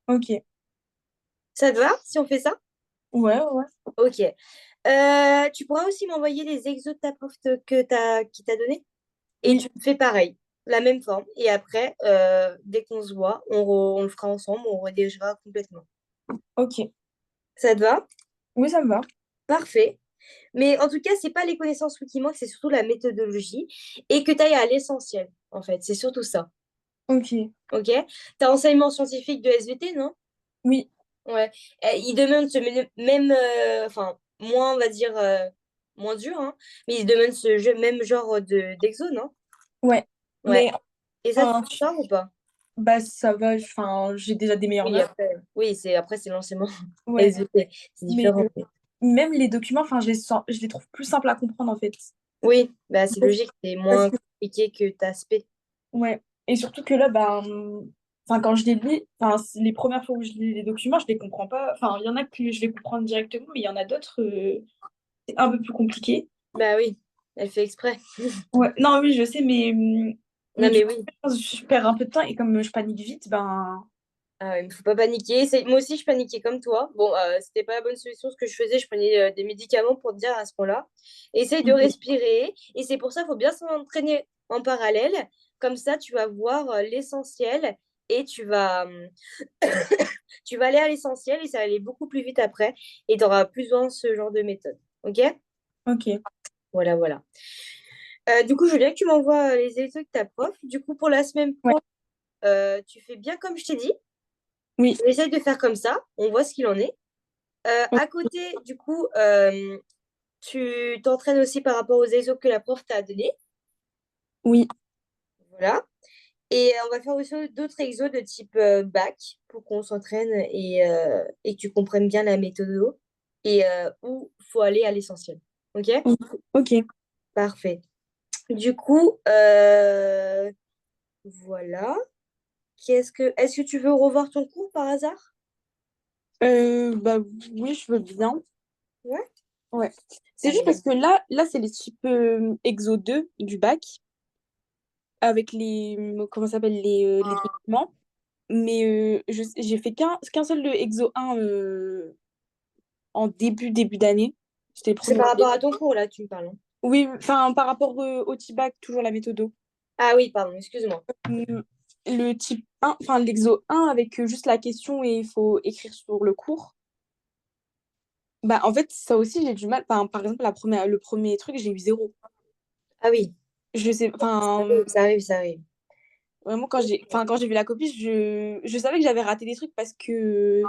Ok. Ça te va si on fait ça? Ouais, ouais. Ok. Tu pourras aussi m'envoyer les exos de ta prof qui t'a donné et Oui. tu me fais pareil, la même forme. Et après, dès qu'on se voit, on le fera ensemble, on redirigera complètement. Ok. Ça te va? Oui, ça me va. Parfait. Mais en tout cas, c'est pas les connaissances qui manquent, c'est surtout la méthodologie et que tu ailles à l'essentiel, en fait. C'est surtout ça. Ok. Ok? Tu as enseignement scientifique de SVT, non? Oui. Ouais. Il demande même, enfin, moins, on va dire, moins dur, hein, mais il demande même genre d'exo, non? Ouais. Ouais. Mais, Et ça, enfin, c'est ça ou pas? bah, ça va. Enfin, j'ai déjà des meilleures Oui, notes. après, oui, après, c'est l'enseignement Ouais. SVT. C'est Mais différent. même les documents, enfin, je les trouve plus simples à comprendre, en fait. Oui, bah, c'est logique, c'est Parce moins que, compliqué que ta spé. ouais. Et surtout que là, bah, enfin, quand je les lis, enfin, c'est les premières fois où je lis les documents, je les comprends pas. Enfin, il y en a que je vais comprendre directement, mais il y en a d'autres, c'est un peu plus compliqué. Bah oui, elle fait exprès. Ouais. Non, oui, je sais, mais Non, du mais coup, oui. je perds un peu de temps et comme je panique vite, ben, Ah ouais, mais faut pas paniquer. Moi aussi, je paniquais comme toi. Bon, c'était pas la bonne solution. Ce que je faisais, je prenais des médicaments pour te dire à ce moment-là. Essaye de ok. respirer. Et c'est pour ça qu'il faut bien s'entraîner en parallèle. Comme ça, tu vas voir l'essentiel et tu vas aller à l'essentiel et ça va aller beaucoup plus vite après. Et tu auras plus besoin de ce genre de méthode. OK? Ok. Voilà, voilà. Du coup, je veux bien que tu m'envoies les exos de ta prof. Du coup, pour la semaine Ouais. pro, tu fais bien comme je t'ai dit. Oui. On essaye de faire comme ça. On voit ce qu'il en est. Ok. À côté, du coup, tu t'entraînes aussi par rapport aux exos que la prof t'a donné. Oui. Voilà. Et on va faire aussi d'autres exos de type bac pour qu'on s'entraîne et que tu comprennes bien la méthode et où il faut aller à l'essentiel. OK? Ok. Parfait. Du coup, voilà. Est-ce que tu veux revoir ton cours par hasard? Bah oui, je veux bien. Ouais. Ouais. C'est juste Alors, parce que là c'est les types Exo 2 du bac avec comment ça s'appelle, les documents. Mais j'ai fait qu'un seul de Exo 1 en début d'année. C'était le c'est premier. par rapport à ton cours, là, tu me parles, hein. Oui, enfin, par rapport au T-Bac, toujours la méthode. Ah oui, pardon, excuse-moi. Le type 1, enfin, l'exo 1 avec juste la question et il faut écrire sur le cours. Bah, en fait, ça aussi, j'ai du mal. Enfin, par exemple, le premier truc, j'ai eu zéro. Ah oui, Je sais, ça enfin, arrive, ça arrive, ça arrive. vraiment, quand j'ai vu la copie, je savais que j'avais raté des trucs parce que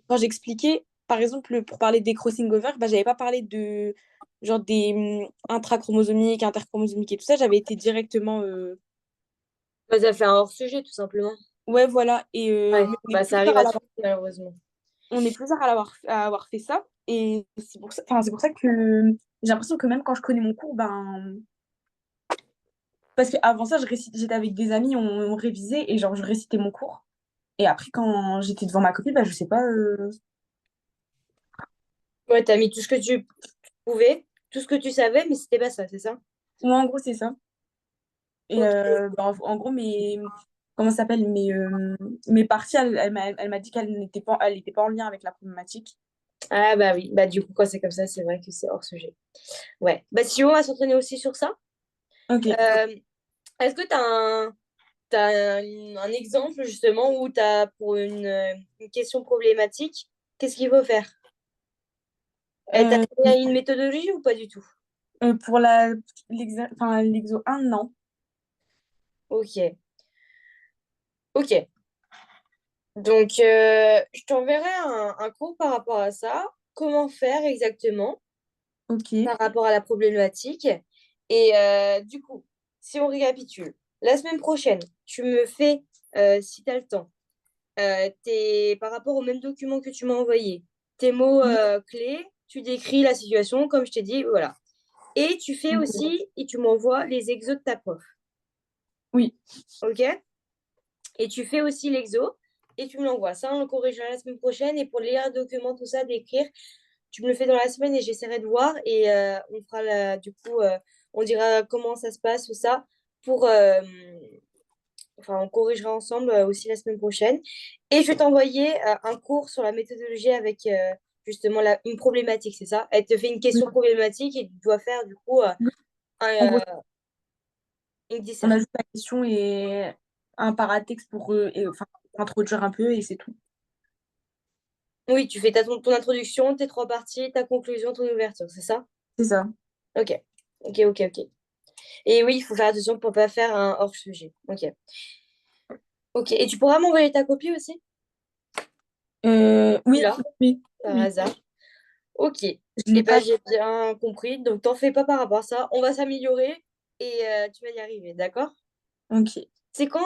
quand j'expliquais, par exemple, pour parler des crossing over, bah, j'avais pas parlé de genre des intrachromosomiques, interchromosomiques et tout ça, j'avais été directement. Bah, ça fait un hors-sujet, tout simplement. Ouais, voilà. Et Ouais, mais bah ça arrive à tout le monde, malheureusement. on est plusieurs à avoir fait ça. Et c'est pour ça que j'ai l'impression que même quand je connais mon cours, ben. Parce qu'avant ça, j'étais avec des amis, on révisait et genre je récitais mon cours. Et après, quand j'étais devant ma copine, bah, je sais pas. Ouais, t'as mis tout ce que tu pouvais, tout ce que tu savais, mais c'était pas ça, c'est ça? Ouais, en gros, c'est ça. Et Ok. bah, en gros, comment ça s'appelle? Mes parties, elle m'a dit elle était pas en lien avec la problématique. Ah bah oui, bah du coup, quand c'est comme ça, c'est vrai que c'est hors sujet. Ouais. Bah si on va s'entraîner aussi sur ça. Ok. Euh, Est-ce que t'as un exemple justement où t'as pour une question problématique, qu'est-ce qu'il faut faire? T'as Euh, une méthodologie ou pas du tout? pour l'exo 1, non. Ok. Ok. Donc, je t'enverrai un cours par rapport à ça. Comment faire exactement Ok. par rapport à la problématique. Et du coup, si on récapitule, la semaine prochaine, tu me fais, si tu as le temps, par rapport au même document que tu m'as envoyé, tes mots Oui. clés, tu décris la situation, comme je t'ai dit, voilà. Et tu fais Ok. aussi, et tu m'envoies les exos de ta prof. Oui. OK? Et tu fais aussi l'exo et tu me l'envoies. Ça, on le corrigera la semaine prochaine. Et pour lire un document, tout ça, d'écrire, tu me le fais dans la semaine et j'essaierai de voir. Et on fera du coup, on dira comment ça se passe, tout ça. Pour, enfin, on corrigera ensemble aussi la semaine prochaine. Et je vais t'envoyer un cours sur la méthodologie avec justement une problématique, c'est ça? Elle te fait une Oui. question problématique et tu dois faire du coup En un, gros, une on a dissertation. juste la question et un paratexte pour enfin, introduire un peu et c'est tout. Oui, tu fais ton introduction, tes trois parties, ta conclusion, ton ouverture, c'est ça? C'est ça. Ok, ok, ok, ok. Et oui, il faut faire attention pour pas faire un hors-sujet. Ok, ok. Et tu pourras m'envoyer ta copie aussi? Oui, Là, oui, par oui. hasard. Ok. Je Et l'ai ben pas. j'ai bien compris. Donc t'en fais pas par rapport à ça. On va s'améliorer et tu vas y arriver, d'accord? Ok. C'est quand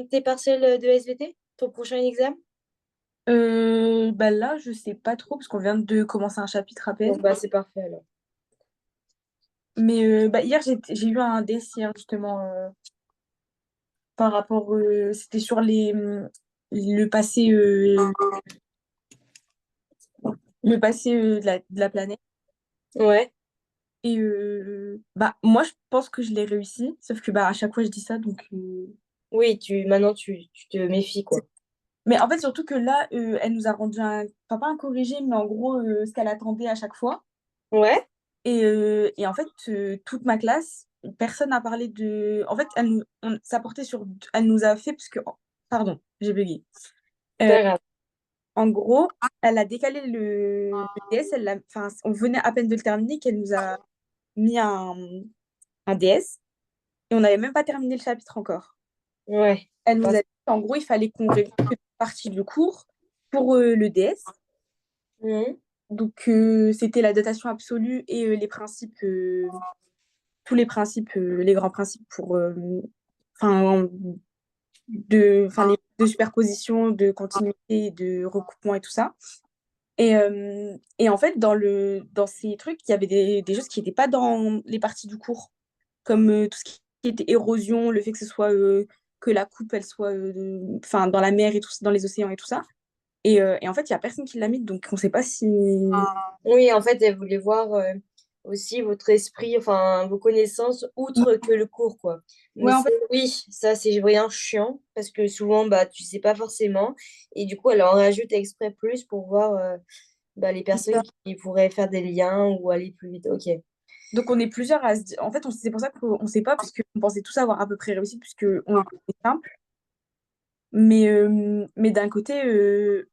tes partiels de SVT? Ton prochain examen? Bah là, je sais pas trop parce qu'on vient de commencer un chapitre à Bon, peine. bah c'est parfait alors. Mais bah, hier, j'ai eu un DES hier, justement par rapport. C'était sur le passé, le passé de la planète. Ouais. Et bah, moi, je pense que je l'ai réussi. Sauf que bah, à chaque fois, je dis ça. Donc, Oui, maintenant tu te méfies, quoi. mais en fait, surtout que là, elle nous a rendu enfin, pas un corrigé, mais en gros, ce qu'elle attendait à chaque fois. Ouais? Et en fait, toute ma classe, personne n'a parlé de. En fait, ça portait sur. Elle nous a fait, parce que. Pardon, j'ai bugué. C'est Euh, pas grave. En gros, elle a décalé le DS, enfin, on venait à peine de le terminer qu'elle nous a mis un DS et on n'avait même pas terminé le chapitre encore. Ouais. Elle nous a dit qu'en gros, il fallait qu'on révise une partie du cours pour le DS. Mhm. Donc, c'était la datation absolue et les principes, tous les principes, les grands principes pour, enfin, de superposition, de continuité, de recoupement et tout ça. Et en fait, dans ces trucs, il y avait des choses qui n'étaient pas dans les parties du cours, comme tout ce qui était érosion, le fait que ce soit que la coupe, elle soit enfin, dans la mer et tout, dans les océans et tout ça. Et en fait, il n'y a personne qui l'a mis, donc on ne sait pas si... Oui, en fait, elle voulait voir aussi votre esprit, enfin, vos connaissances, outre que le cours, quoi. Mais Ouais, en fait, oui, ça, c'est vraiment chiant, parce que souvent, bah, tu sais pas forcément. Et du coup, elle en rajoute exprès plus pour voir bah, les c'est personnes ça. qui pourraient faire des liens ou aller plus vite. Ok. Donc on est plusieurs à se dire... En fait, c'est pour ça qu'on ne sait pas, puisqu'on pensait tous avoir à peu près réussi, puisqu'on était simple. Mais d'un côté,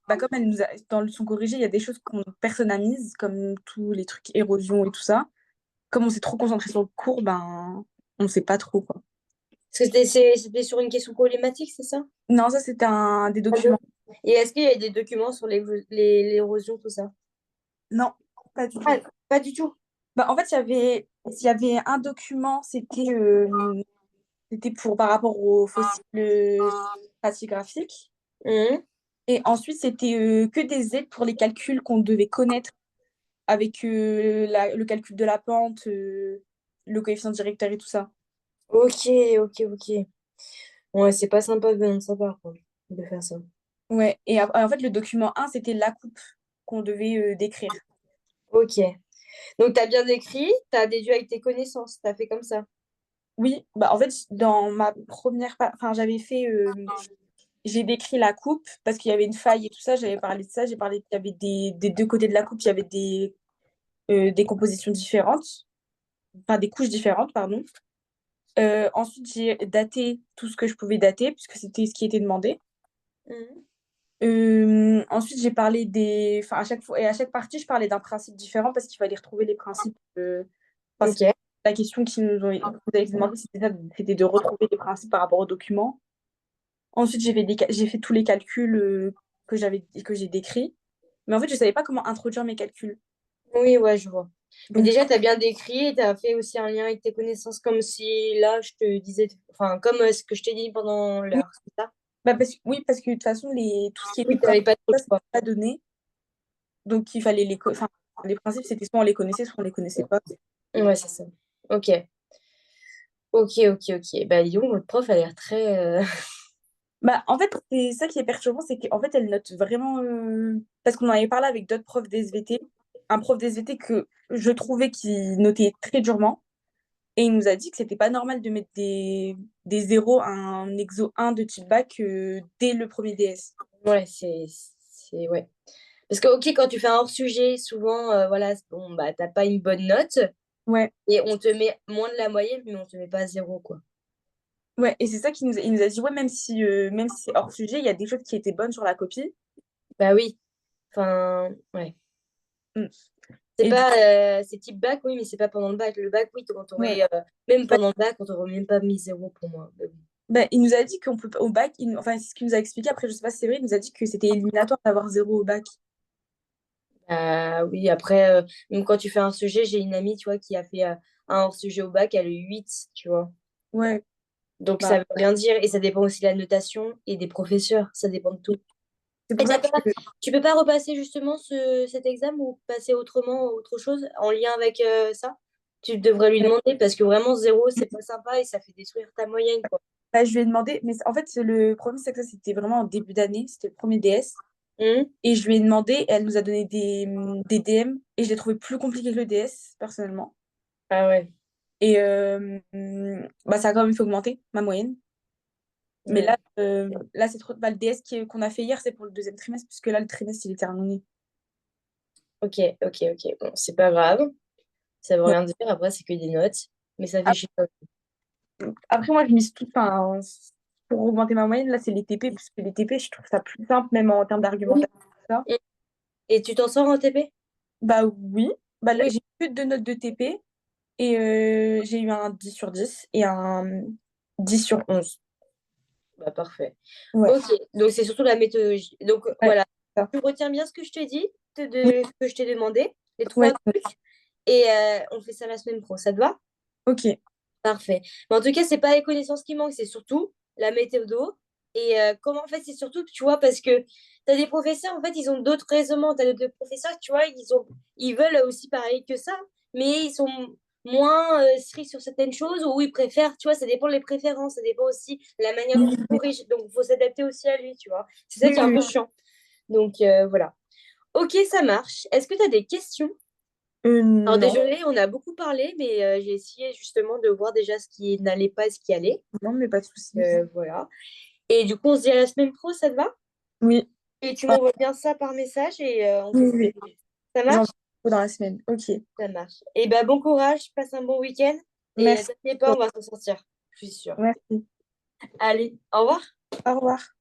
bah comme elle nous a, dans son corrigé, il y a des choses qu'on personne n'a mises, comme tous les trucs érosion et tout ça. Comme on s'est trop concentré sur le cours, ben, on ne sait pas trop, quoi. Parce que c'était sur une question problématique, c'est ça? Non, ça, c'était un des Ah bon. documents. Et est-ce qu'il y a des documents sur l'érosion, tout ça? Non, pas du Ah, tout. pas du tout. Bah, en fait, il y avait un document, c'était pour, par rapport aux fossiles stratigraphiques. Mhm. Et ensuite, c'était que des aides pour les calculs qu'on devait connaître avec le calcul de la pente, le coefficient directeur et tout ça. Ok, ok, ok. Ouais, c'est pas sympa de sa part, quoi, de faire ça. Ouais, et en fait, le document 1, c'était la coupe qu'on devait décrire. Ok. Donc, tu as bien décrit, tu as déduit avec tes connaissances, tu as fait comme ça. Oui, bah en fait, dans ma première... Enfin, j'ai décrit la coupe parce qu'il y avait une faille et tout ça, j'avais parlé de ça, j'ai parlé qu'il y avait des deux côtés de la coupe, il y avait des compositions différentes, enfin des couches différentes, pardon. Ensuite, j'ai daté tout ce que je pouvais dater, puisque c'était ce qui était demandé. Mhm. Ensuite, j'ai parlé des... Enfin, à chaque fois, et à chaque partie, je parlais d'un principe différent parce qu'il fallait retrouver les principes. Enfin, Ok. la question nous a été demandée, c'était de retrouver les principes par rapport au document. Ensuite, j'ai fait tous les calculs que j'ai décrits. Mais en fait, je savais pas comment introduire mes calculs. Oui, ouais, je vois. Mais Donc, déjà, tu as bien décrit, tu as fait aussi un lien avec tes connaissances, comme si là, je te disais, enfin, comme ce que je t'ai dit pendant oui, l'heure, c'est ça? oui, parce que de toute façon, tout ce qui était Oui, tu principe, n'avais pas trop ça, le c'était choix. pas donné. Donc, il fallait enfin, les principes, c'était soit on les connaissait, soit on les connaissait pas. Ouais, c'est ça. Ok. Ok, ok, ok. Bah, dis donc, votre prof a l'air très. Bah, en fait, c'est ça qui est perturbant, c'est qu'en fait, elle note vraiment. Parce qu'on en avait parlé avec d'autres profs d'SVT. Un prof d'SVT que je trouvais qui notait très durement. Et il nous a dit que c'était pas normal de mettre des zéros à un exo 1 de type bac dès le premier DS. Ouais, ouais. Parce que, ok, quand tu fais un hors-sujet, souvent, voilà, bon, bah, t'as pas une bonne note Ouais, et on te met moins de la moyenne, mais on te met pas zéro, quoi. ouais. Et c'est ça il nous a dit, ouais, même si c'est hors sujet, il y a des choses qui étaient bonnes sur la copie. Bah oui. Enfin, ouais. Mm. C'est Et du pas, coup, c'est type bac, oui, mais c'est pas pendant le bac. Le bac, oui, on ouais. t'aurait, même Bah, pendant le bac, on t'aurait même pas mis zéro pour moi. Mais bon. bah, il nous a dit qu'on peut pas, au bac, enfin, c'est ce qu'il nous a expliqué. Après, je sais pas si c'est vrai, il nous a dit que c'était éliminatoire d'avoir zéro au bac. Oui, après, même quand tu fais un sujet, j'ai une amie, tu vois, qui a fait un hors-sujet au bac, elle a eu 8, tu vois. Ouais. Donc, Bah, ça veut rien dire. Et ça dépend aussi de la notation et des professeurs. Ça dépend de tout. c'est Et pour ça que tu peux pas repasser justement cet examen ou passer autrement, autre chose, en lien avec ça? Tu devrais lui demander parce que vraiment, zéro, c'est pas sympa et ça fait détruire ta moyenne, quoi. bah, je lui ai demandé, mais en fait, le problème, c'est que ça, c'était vraiment en début d'année, c'était le premier DS. Hum. Et je lui ai demandé, et elle nous a donné des DM, et je l'ai trouvé plus compliqué que le DS, personnellement. Ah ouais. Et bah, ça a quand même fait augmenter ma moyenne. Mais Ouais. là c'est trop. Bah, le DS qu'on a fait hier, c'est pour le deuxième trimestre, puisque là, le trimestre, il est terminé. Ok, ok, ok. Bon, c'est pas grave. Ça veut Ouais. rien dire. Après, c'est que des notes. Mais ça fait Ap- chier. Après, moi, je mise tout. Enfin, pour augmenter ma moyenne, là, c'est les TP, puisque les TP, je trouve ça plus simple, même en termes Oui. d'argumentation. Tout ça. Et tu t'en sors en TP? Bah oui. Bah, là, Oui. j'ai que deux notes de TP. Et j'ai eu un 10/10 et un 10/11. Bah, parfait. Ouais, Ok, donc c'est surtout la méthodologie. Donc ouais, voilà, c'est ça. tu retiens bien ce que je te dis, Oui, ce que je t'ai demandé, les ouais, trois trucs, et on fait ça la semaine pro. Ça te va? ok. Parfait. Mais en tout cas, c'est pas les connaissances qui manquent, c'est surtout la méthode. Et comment, en fait, c'est surtout, tu vois, parce que tu as des professeurs, en fait, ils ont d'autres raisonnements. Tu as d'autres professeurs, tu vois, ils veulent aussi parler que ça, mais ils sont moins stricts sur certaines choses ou ils préfèrent, tu vois, ça dépend des préférences, ça dépend aussi de la manière dont Oui, il corrige. Donc, il faut s'adapter aussi à lui, tu vois. C'est ça oui, qui est un oui. peu chiant. Donc, voilà. Ok, ça marche. Est-ce que tu as des questions? Alors, Non, désolé, on a beaucoup parlé, mais j'ai essayé justement de voir déjà ce qui n'allait pas et ce qui allait. non, mais pas de souci. Voilà. Et du coup, on se dit à la semaine pro, ça te va? Oui, Et tu ah, m'envoies bien ça par message et on fait oui, ça. oui. Ça J'en marche? ai dans la semaine. Ok. Ça marche. Et ben bon courage, passe un bon week-end. Et Merci. t'inquiète pas, on va s'en sortir. Je suis sûre. Merci. Allez, au revoir. Au revoir.